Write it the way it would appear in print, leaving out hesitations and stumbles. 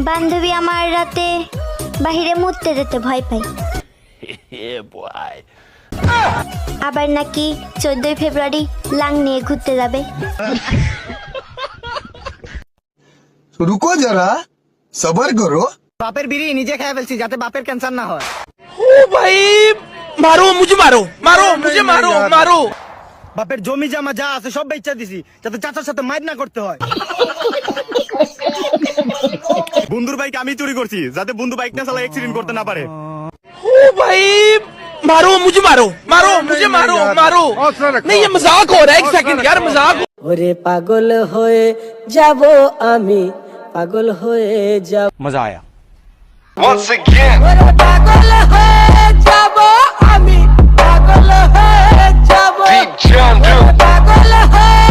বান্ধবী আমার রাতে বাহিরে মুততে যেতে ভয় পায়। আবার নাকি 14 ফেব্রুয়ারি লাং নিয়ে ঘুরতে যাবে। रुको जरा सबर करो। বাপের বিড়ি নিজে খেয়ে ফেলছি যাতে বাপের ক্যান্সার না হয়। ओ भाई मारो मुझे मारो मारो मुझे मारो मारो। বাপের জমি জমা যা আছে সব বেচা দিছি যাতে চাচার সাথে মাইর না করতে হয়। বন্ধুর বাইক আমি চুরি করছি যাতে বন্ধু বাইক না চালা অ্যাক্সিডেন্ট করতে না পারে। ओ भाई मारो मुझे मारो मारो मुझे मारो मारो। नहीं ये मजाक हो रहा है, एक सेकंड यार मजाक। ওরে পাগল হয়ে যাব আমি, পাগল হয়ে যাব। मजा आया। Once again. ওরে পাগল হয়ে যাব আমি, পাগল হয়ে যাব। Deep John Doe. পাগল হয়ে